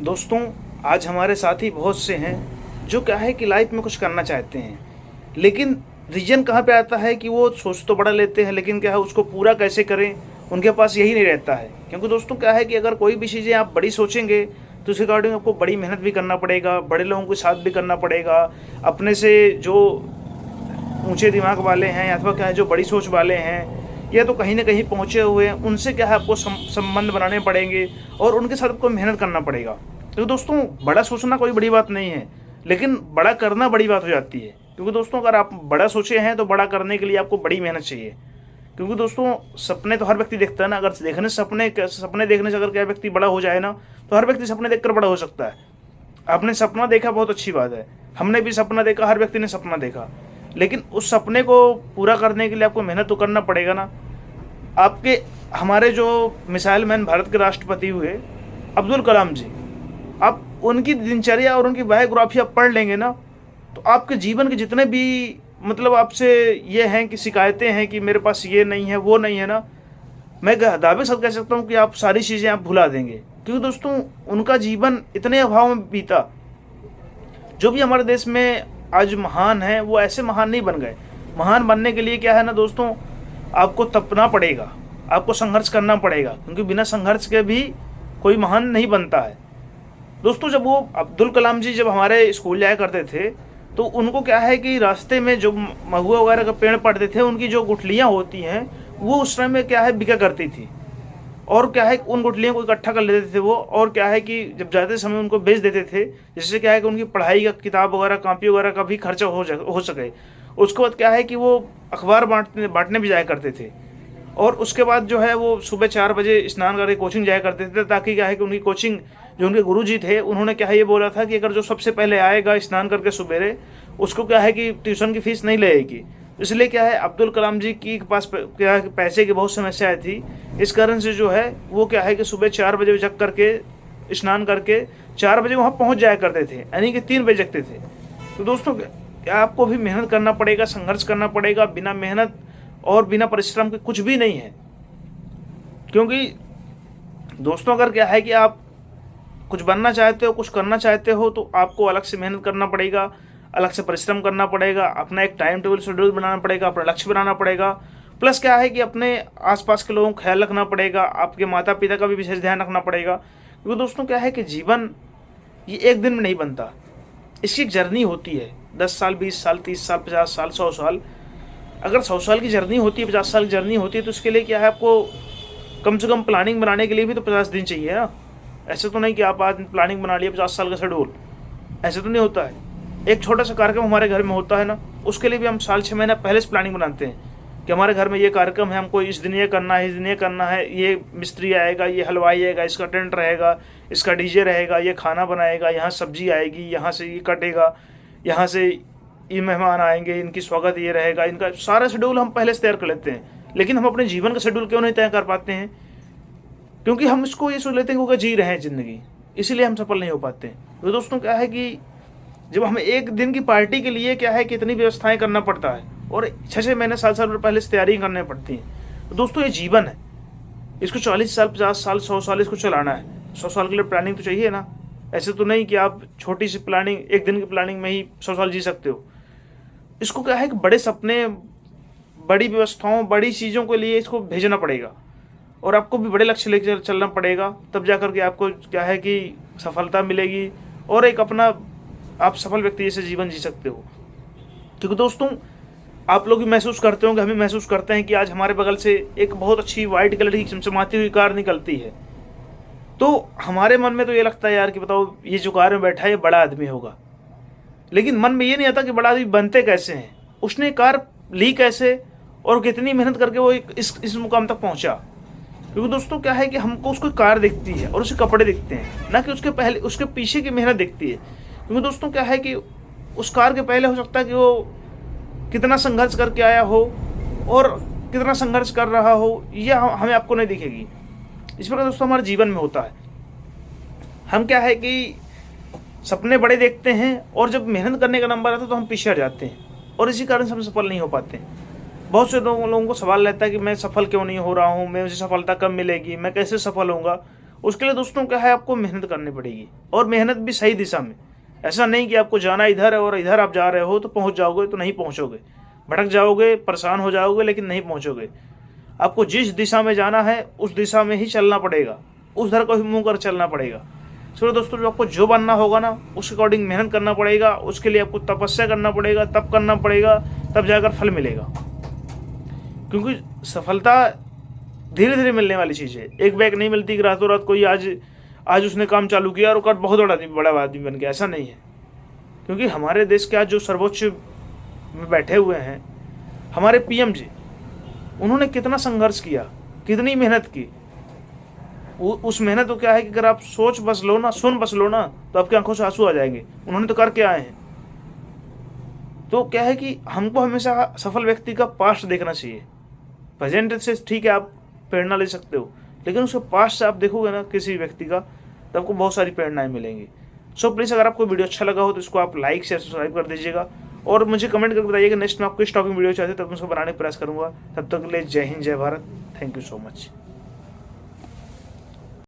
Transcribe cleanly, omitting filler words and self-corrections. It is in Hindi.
दोस्तों, आज हमारे साथी बहुत से हैं जो क्या है कि लाइफ में कुछ करना चाहते हैं, लेकिन रीजन कहाँ पे आता है कि वो सोच तो बड़ा लेते हैं, लेकिन क्या है उसको पूरा कैसे करें उनके पास यही नहीं रहता है। क्योंकि दोस्तों क्या है कि अगर कोई भी चीज़ें आप बड़ी सोचेंगे तो उसके अकॉर्डिंग आपको बड़ी मेहनत भी करना पड़ेगा, बड़े लोगों के साथ भी करना पड़ेगा। अपने से जो ऊंचे दिमाग वाले हैं या अथवा क्या है जो बड़ी सोच वाले हैं या तो कहीं ना कहीं पहुंचे हुए हैं, उनसे क्या है आपको संबंध बनाने पड़ेंगे और उनके साथ आपको मेहनत करना पड़ेगा। तो दोस्तों, बड़ा सोचना कोई बड़ी बात नहीं है, लेकिन बड़ा करना बड़ी बात हो जाती है। क्योंकि दोस्तों, अगर आप बड़ा सोचे हैं तो बड़ा करने के लिए आपको बड़ी मेहनत चाहिए। क्योंकि दोस्तों, सपने तो हर व्यक्ति देखता है ना। अगर सपने देखने से अगर क्या व्यक्ति बड़ा हो जाए ना, तो हर व्यक्ति सपने देखकर बड़ा हो सकता है। आपने सपना देखा, बहुत अच्छी बात है। हमने भी सपना देखा, हर व्यक्ति ने सपना देखा, लेकिन उस सपने को पूरा करने के लिए आपको मेहनत तो करना पड़ेगा ना। आपके हमारे जो मिसाइल मैन भारत के राष्ट्रपति हुए अब्दुल कलाम जी, आप उनकी दिनचर्या और उनकी बायोग्राफी आप पढ़ लेंगे ना, तो आपके जीवन के जितने भी मतलब आपसे ये हैं कि शिकायतें हैं कि मेरे पास ये नहीं है वो नहीं है ना, मैं दावे से कह सकता हूँ कि आप सारी चीज़ें आप भुला देंगे। क्योंकि दोस्तों, उनका जीवन इतने अभाव में बीता। जो भी हमारे देश में आज महान है वो ऐसे महान नहीं बन गए। महान बनने के लिए क्या है ना दोस्तों, आपको तपना पड़ेगा, आपको संघर्ष करना पड़ेगा। क्योंकि बिना संघर्ष के भी कोई महान नहीं बनता है। दोस्तों, जब वो अब्दुल कलाम जी जब हमारे स्कूल जाया करते थे, तो उनको क्या है कि रास्ते में जो महुआ वगैरह का पेड़ पड़ते थे, उनकी जो गुठलियाँ होती हैं वो उस समय में क्या है बिका करती थी। और क्या है उन गुठलियों को इकट्ठा कर लेते थे वो, और क्या है कि जब जाते समय उनको बेच देते थे, जिससे क्या है कि उनकी पढ़ाई का किताब वगैरह कॉपी वगैरह का भी खर्चा हो सके। उसके बाद क्या है कि वो अखबार बांटने भी जाया करते थे। और उसके बाद जो है वो सुबह 4 बजे स्नान करके कोचिंग जाया करते थे, ताकि क्या है कि उनकी कोचिंग जो उनके गुरुजी थे उन्होंने क्या है ये बोला था कि अगर जो सबसे पहले आएगा स्नान करके सुबेरे, उसको क्या है कि ट्यूशन की फीस नहीं लगेगी। इसलिए क्या है अब्दुल कलाम जी की पास क्या है पैसे की बहुत समस्याएं थी। इस कारण से जो है वो क्या है कि सुबह 4 बजे जग करके स्नान करके 4 बजे वहाँ पहुँच जाया करते थे, यानी कि 3 बजे जगते थे। तो दोस्तों, आपको भी मेहनत करना पड़ेगा, संघर्ष करना पड़ेगा। बिना मेहनत और बिना परिश्रम के कुछ भी नहीं है। क्योंकि दोस्तों, अगर क्या है कि आप कुछ बनना चाहते हो, कुछ करना चाहते हो, तो आपको अलग से मेहनत करना पड़ेगा, अलग से परिश्रम करना पड़ेगा, अपना एक टाइम टेबल शेड्यूल बनाना पड़ेगा, अपना लक्ष्य बनाना पड़ेगा। प्लस क्या है कि अपने आसपास के लोगों का ख्याल रखना पड़ेगा, आपके माता पिता का भी विशेष ध्यान रखना पड़ेगा। क्योंकि दोस्तों क्या है कि जीवन ये एक दिन में नहीं बनता, इसकी एक जर्नी होती है। 10 साल, 20 साल, 30 साल, 50 साल, 100 साल। अगर 100 साल की जर्नी होती है, 50 साल की जर्नी होती है, तो उसके लिए क्या है आपको कम से कम प्लानिंग बनाने के लिए भी तो 50 दिन चाहिए ना। ऐसे तो नहीं कि आप आज प्लानिंग बना लिया 50 साल का शेड्यूल, ऐसे तो नहीं होता है। एक छोटा सा कार्यक्रम हमारे घर में होता है ना, उसके लिए भी हम साल 6 महीना पहले से प्लानिंग बनाते हैं कि हमारे घर में ये कार्यक्रम है, हमको इस दिन ये करना है, इस दिन ये करना है, ये मिस्त्री आएगा, ये हलवाई आएगा, इसका टेंट रहेगा, इसका डीजे रहेगा, ये खाना बनाएगा, यहाँ सब्जी आएगी, यहाँ से ये कटेगा, यहाँ से ये मेहमान आएंगे, इनकी स्वागत ये रहेगा। इनका सारा शेड्यूल हम पहले से तैयार कर लेते हैं। लेकिन हम अपने जीवन का शेड्यूल क्यों नहीं तय कर पाते हैं? क्योंकि हम इसको ये सोच लेते हैं कि जी रहे हैं ज़िंदगी, इसीलिए हम सफल नहीं हो पाते। तो दोस्तों क्या है कि जब हमें एक दिन की पार्टी के लिए क्या है कितनी व्यवस्थाएं करना पड़ता है, और 6-6 महीने, साल पहले से तैयारी करनी पड़ती हैं। तो दोस्तों, ये जीवन है, इसको 40 साल, 50 साल, 100 साल इसको चलाना है। 100 साल के लिए प्लानिंग तो चाहिए ना। ऐसे तो नहीं कि आप छोटी सी प्लानिंग, एक दिन की प्लानिंग में ही 100 साल जी सकते हो। इसको क्या है कि बड़े सपने, बड़ी व्यवस्थाओं, बड़ी चीज़ों के लिए इसको भेजना पड़ेगा, और आपको भी बड़े लक्ष्य लेकर चलना पड़ेगा। तब जाकर के आपको क्या है कि सफलता मिलेगी और एक अपना आप सफल व्यक्ति जैसे जीवन जी सकते हो। क्योंकि दोस्तों, आप लोग भी महसूस करते होंगे, हम भी महसूस करते हैं कि आज हमारे बगल से एक बहुत अच्छी वाइट कलर की चमचमाती हुई कार निकलती है, तो हमारे मन में तो ये लगता है यार कि बताओ ये जो कार में बैठा है ये बड़ा आदमी होगा। लेकिन मन में ये नहीं आता कि बड़ा आदमी बनते कैसे हैं, उसने कार ली कैसे और कितनी मेहनत करके वो इस मुकाम तक पहुंचा। क्योंकि दोस्तों क्या है कि हमको उसको कार दिखती है और उसके कपड़े दिखते हैं, ना कि उसके पीछे की मेहनत दिखती है। क्योंकि दोस्तों क्या है कि उस कार के पहले हो सकता है कि वो कितना संघर्ष करके आया हो और कितना संघर्ष कर रहा हो, यह हमें आपको नहीं दिखेगी। इस प्रकार दोस्तों हमारे जीवन में होता है, हम क्या है कि सपने बड़े देखते हैं और जब मेहनत करने का नंबर आता है तो हम पीछे हट जाते हैं, और इसी कारण से हम सफल नहीं हो पाते। बहुत से लोगों को सवाल रहता है कि मैं सफल क्यों नहीं हो रहा हूँ, मुझे सफलता कब मिलेगी, मैं कैसे सफल होऊंगा। उसके लिए दोस्तों क्या है, आपको मेहनत करनी पड़ेगी, और मेहनत भी सही दिशा में। ऐसा नहीं कि आपको जाना इधर है और इधर आप जा रहे हो तो पहुंच जाओगे, तो नहीं पहुंचोगे, भटक जाओगे, परेशान हो जाओगे, लेकिन नहीं पहुंचोगे। आपको जिस दिशा में जाना है उस दिशा में ही चलना पड़ेगा, उस धर को ही मुंह कर चलना पड़ेगा। चलो दोस्तों, जो आपको जो बनना होगा ना, उस अकॉर्डिंग मेहनत करना पड़ेगा, उसके लिए आपको तपस्या करना पड़ेगा, तब करना पड़ेगा, तब जाकर फल मिलेगा। क्योंकि सफलता धीरे धीरे मिलने वाली चीज़ है, एक बैग नहीं मिलती कि रातों रात कोई आज उसने काम चालू किया और कट बहुत बड़ा आदमी बन गया, ऐसा नहीं है। क्योंकि हमारे देश के आज जो सर्वोच्च में बैठे हुए हैं, हमारे पीएम जी, उन्होंने कितना संघर्ष किया, कितनी मेहनत की। उस मेहनत को क्या है कि अगर आप सोच बस लो ना, सुन बस लो ना, तो आपकी आंखों से आंसू आ जाएंगे। उन्होंने तो करके आए हैं। तो क्या है कि हमको हमेशा सफल व्यक्ति का पास्ट देखना चाहिए। प्रेजेंट से ठीक है, आप प्रेरणा ले सकते हो, लेकिन उसके पास्ट से आप देखोगे ना किसी व्यक्ति का, तो आपको बहुत सारी प्रेरणाएं मिलेंगी। सो प्लीज़, अगर आपको वीडियो अच्छा लगा हो तो इसको आप लाइक शेयर सब्सक्राइब कर दीजिएगा, और मुझे कमेंट करके बताइएगा नेक्स्ट में आपको किस टॉपिक वीडियो चाहते हैं, तब मैं उसको बनाने का प्रयास करूंगा। तब तक के लिए जय हिंद, जय Bharat. Thank you so much.